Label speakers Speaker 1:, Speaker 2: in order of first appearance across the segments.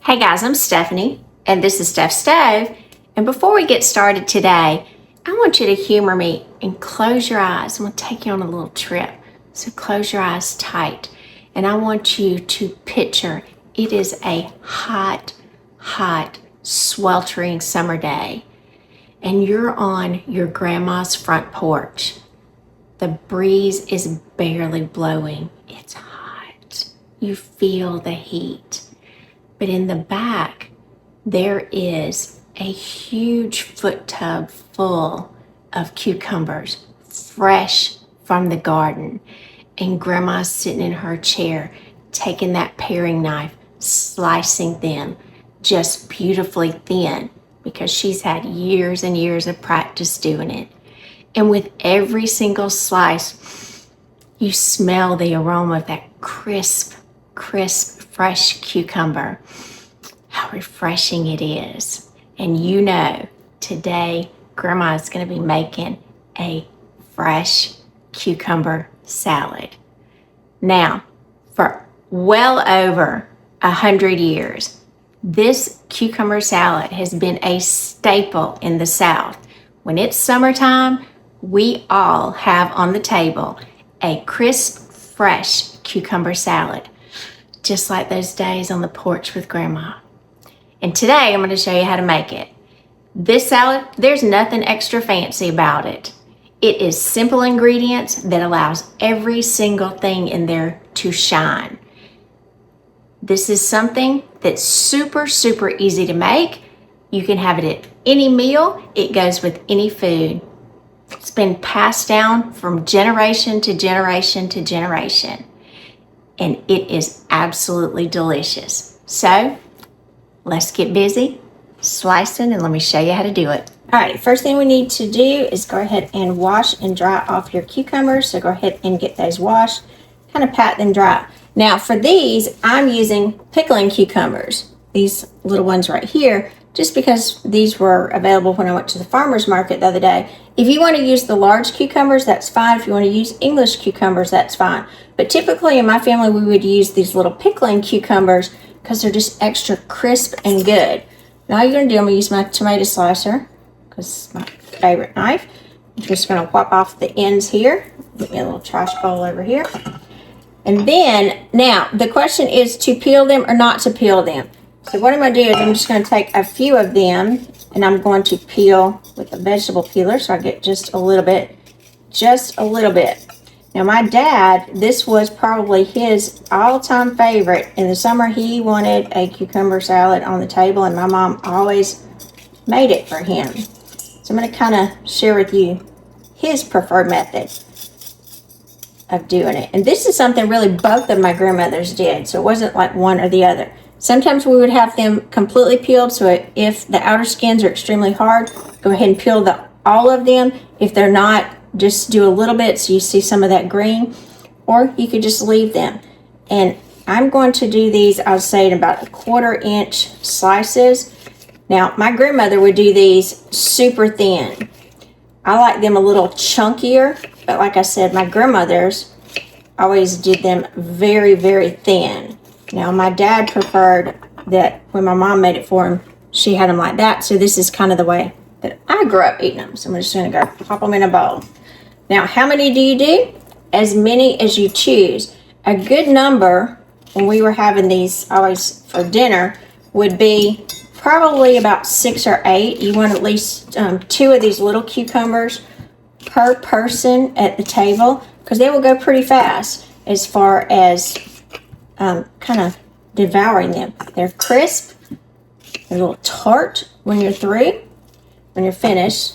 Speaker 1: Hey guys, I'm Stephanie, and this is Steph's Stove. And before we get started today, I want you to humor me and close your eyes. I'm going to take you on a little trip. So close your eyes tight. And I want you to picture it is a hot, sweltering summer day. And you're on your grandma's front porch. The breeze is barely blowing. It's hot. You feel the heat. But in the back, there is a huge foot tub full of cucumbers, fresh from the garden. And Grandma's sitting in her chair, taking that paring knife, slicing them just beautifully thin because she's had years and years of practice doing it. And with every single slice, you smell the aroma of that crisp, fresh cucumber. How refreshing it is. And you know, today, Grandma is going to be making a fresh cucumber salad. Now, for well over 100 years, this cucumber salad has been a staple in the South. When it's summertime, we all have on the table a crisp, fresh cucumber salad, just like those days on the porch with Grandma. And today I'm going to show you how to make it. This salad, there's nothing extra fancy about it. It is simple ingredients that allows every single thing in there to shine. This is something that's super easy to make. You can have it at any meal. It goes with any food. It's been passed down from generation to generation to generation. And it is absolutely delicious. So let's get busy slicing and let me show you how to do it. All right, first thing we need to do is go ahead and wash and dry off your cucumbers. So go ahead and get those washed, kind of pat them dry. Now for these, I'm using pickling cucumbers, these little ones right here, just because these were available when I went to the farmer's market the other day. If you want to use the large cucumbers, that's fine. If you want to use English cucumbers, that's fine. But typically in my family, we would use these little pickling cucumbers because they're just extra crisp and good. Now you're going to do, I'm going to use my tomato slicer because it's my favorite knife. I'm just going to wipe off the ends here. Get me a little trash bowl over here. And then, now, the question is to peel them or not to peel them. So what I'm going to do is I'm just going to take a few of them and I'm going to peel with a vegetable peeler so I get just a little bit. Now my dad, this was probably his all-time favorite. In the summer, he wanted a cucumber salad on the table and my mom always made it for him. So I'm going to kind of share with you his preferred method of doing it. And this is something really both of my grandmothers did. So it wasn't like one or the other. Sometimes we would have them completely peeled. So if the outer skins are extremely hard, go ahead and peel all of them. If they're not, just do a little bit so you see some of that green, or you could just leave them. And I'm going to do these, I'll say, in about 1/4 inch slices. Now, my grandmother would do these super thin. I like them a little chunkier, but like I said, my grandmothers always did them very thin. Now, my dad preferred that when my mom made it for him, she had them like that. So this is kind of the way that I grew up eating them. So I'm just going to go pop them in a bowl. Now, how many do you do? As many as you choose. A good number, when we were having these always for dinner, would be probably about 6 or 8. You want at least 2 of these little cucumbers per person at the table because they will go pretty fast as far as kind of devouring them. They're crisp, they're a little tart when you're through. When you're finished,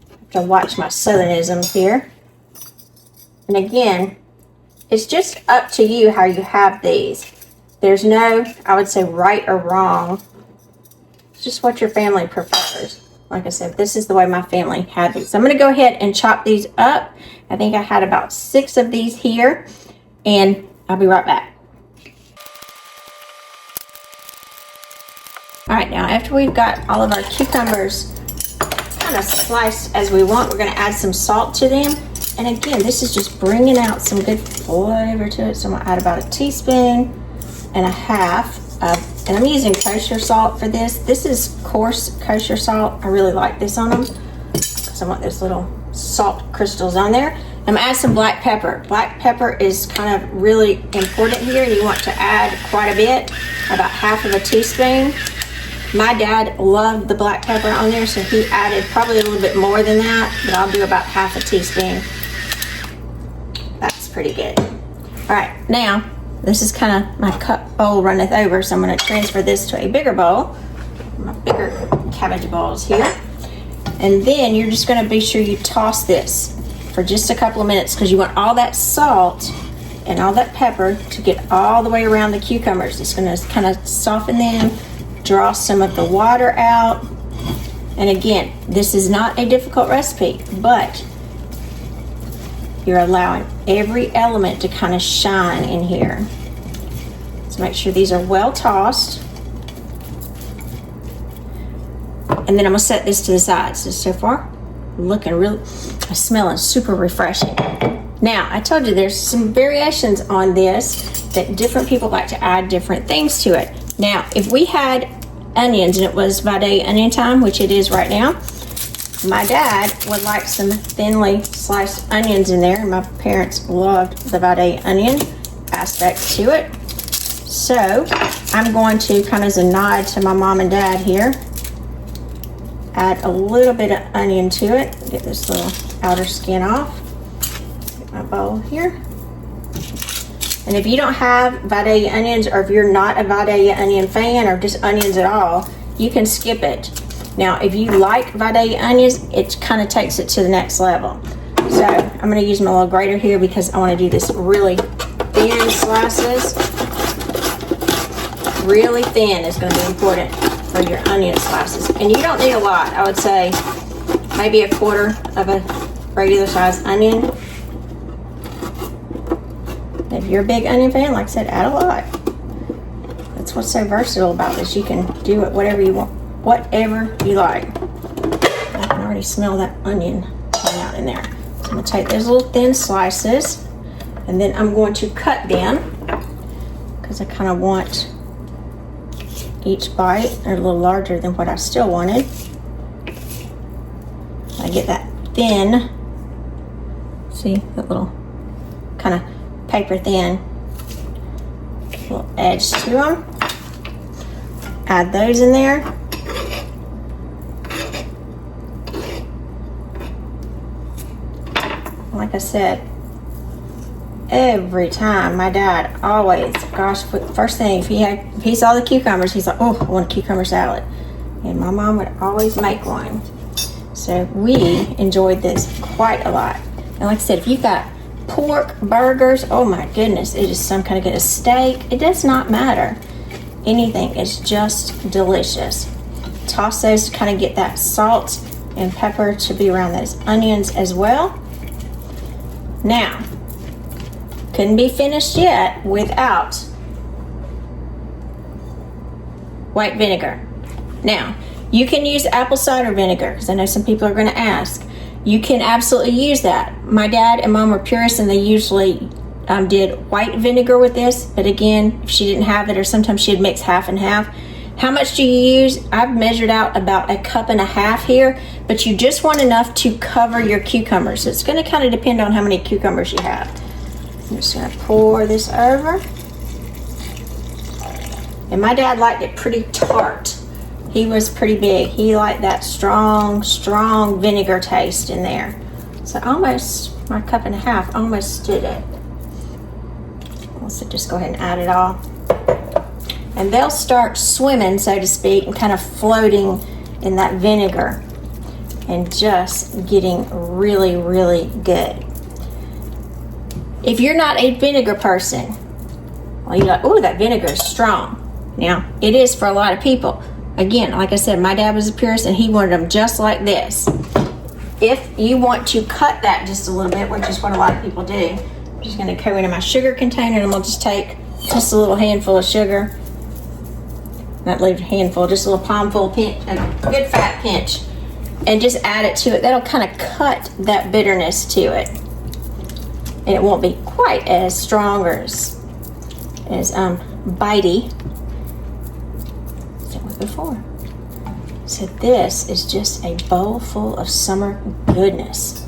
Speaker 1: I have to watch my southernisms here. And again, it's just up to you how you have these. There's no, I would say, right or wrong. It's just what your family prefers. Like I said, this is the way my family had these. So I'm going to go ahead and chop these up. I think I had about 6 of these here, and I'll be right back. All right, now after we've got all of our cucumbers kind of sliced as we want, we're going to add some salt to them. And again, this is just bringing out some good flavor to it. So I'm going to add about 1.5 teaspoons and I'm using kosher salt for this. This is coarse kosher salt. I really like this on them because I want those little salt crystals on there. I'm gonna add some black pepper. Black pepper is kind of really important here. You want to add quite a bit, about half of a teaspoon. My dad loved the black pepper on there, so he added probably a little bit more than that, but I'll do about half a teaspoon. That's pretty good. All right, now, this is kind of my cup bowl runneth over, so I'm gonna transfer this to a bigger bowl. My bigger cabbage bowls here. And then you're just gonna be sure you toss this for just a couple of minutes because you want all that salt and all that pepper to get all the way around the cucumbers. It's gonna kind of soften them, draw some of the water out. And again, this is not a difficult recipe, but you're allowing every element to kind of shine in here. So make sure these are well tossed. And then I'm gonna set this to the side. So far, looking real, smelling super refreshing. Now, I told you there's some variations on this that different people like to add different things to it. Now, if we had onions and it was vade onion time, which it is right now, my dad would like some thinly sliced onions in there. My parents loved the vade onion aspect to it. So I'm going to, kind of as a nod to my mom and dad here, add a little bit of onion to it. Get this little outer skin off. Get my bowl here. And if you don't have vade onions, or if you're not a vade onion fan, or just onions at all, you can skip it. Now, if you like vade onions, it kind of takes it to the next level. So I'm going to use my little grater here because I want to do this really thin slices. Really thin is going to be important for your onion slices. And you don't need a lot. I would say maybe a quarter of a regular size onion. If you're a big onion fan, like I said, add a lot. That's what's so versatile about this. You can do it whatever you want. Whatever you like. I can already smell that onion coming out in there. So I'm going to take those little thin slices, and then I'm going to cut them because I kind of want each bite a little larger than what I still wanted. I get that thin, see that little kind of paper thin little edge to them. Add those in there. Like I said, every time my dad always, gosh, first thing, if he saw the cucumbers, he's like, oh, I want a cucumber salad. And my mom would always make one. So we enjoyed this quite a lot. And like I said, if you've got pork, burgers, oh my goodness, it is some kind of good, a steak, it does not matter. Anything is just delicious. Toss those to kind of get that salt and pepper to be around those onions as well. Now, couldn't be finished yet without white vinegar. Now, you can use apple cider vinegar because I know some people are going to ask. You can absolutely use that. My dad and mom were purists and they usually did white vinegar with this, but again, if she didn't have it, or sometimes she'd mix half and half. How much do you use? I've measured out about 1.5 cups here, but you just want enough to cover your cucumbers. So it's going to kind of depend on how many cucumbers you have. I'm just going to pour this over. And my dad liked it pretty tart. He was pretty big. He liked that strong, strong vinegar taste in there. So almost, my 1.5 cups almost did it. Let's just go ahead and add it all. And they'll start swimming, so to speak, and kind of floating in that vinegar and just getting really, really good. If you're not a vinegar person, well, you're like, oh, that vinegar is strong. Now, it is for a lot of people. Again, like I said, my dad was a purist and he wanted them just like this. If you want to cut that just a little bit, which is what a lot of people do, I'm just going to go into my sugar container and I'm going to just take just a little handful of sugar. Not a handful, just a little palmful pinch, a good fat pinch, and just add it to it. That'll kind of cut that bitterness to it. And it won't be quite as strong or as bitey before. So this is just a bowl full of summer goodness.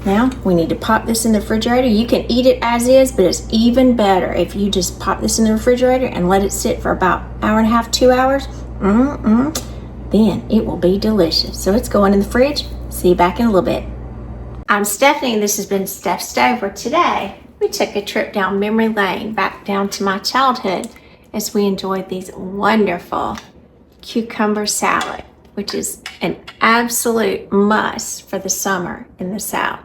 Speaker 1: Now we need to pop this in the refrigerator. You can eat it as is, but it's even better if you just pop this in the refrigerator and let it sit for about an hour and a half, 2 hours. Then it will be delicious. So it's going in the fridge. See you back in a little bit. I'm Stephanie, and this has been Steph Stove, where today we took a trip down memory lane, back down to my childhood, as we enjoyed these wonderful cucumber salad, which is an absolute must for the summer in the South.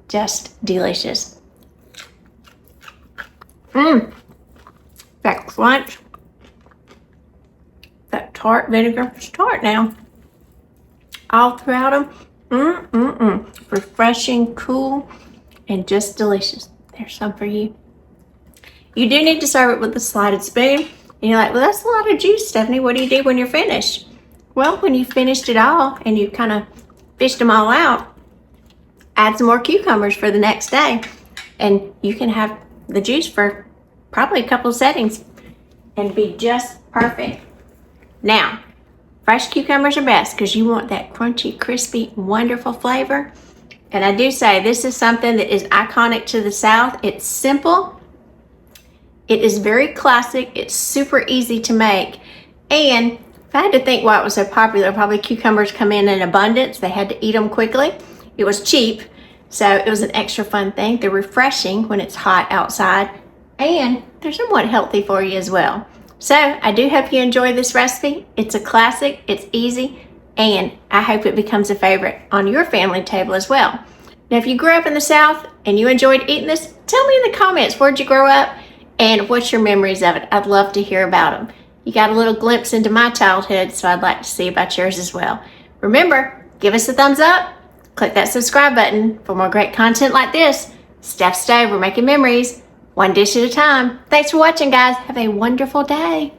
Speaker 1: Just delicious. That crunch, that tart vinegar, it's tart now, all throughout them. Refreshing, cool, and just delicious. There's some for you. You do need to serve it with a slotted spoon. And you're like, well, that's a lot of juice, Stephanie. What do you do when you're finished? Well, when you've finished it all and you've kind of fished them all out, add some more cucumbers for the next day. And you can have the juice for probably a couple of settings and be just perfect. Now, fresh cucumbers are best because you want that crunchy, crispy, wonderful flavor. And I do say this is something that is iconic to the South. It's simple. It is very classic. It's super easy to make. And if I had to think why it was so popular, probably cucumbers come in abundance. They had to eat them quickly. It was cheap, so it was an extra fun thing. They're refreshing when it's hot outside, and they're somewhat healthy for you as well. So I do hope you enjoy this recipe. It's a classic, it's easy, and I hope it becomes a favorite on your family table as well. Now, if you grew up in the South and you enjoyed eating this, tell me in the comments, where'd you grow up and what's your memories of it? I'd love to hear about them. You got a little glimpse into my childhood, so I'd like to see about yours as well. Remember, give us a thumbs up, click that subscribe button for more great content like this. Steph Stove, we're making memories, one dish at a time. Thanks for watching, guys. Have a wonderful day.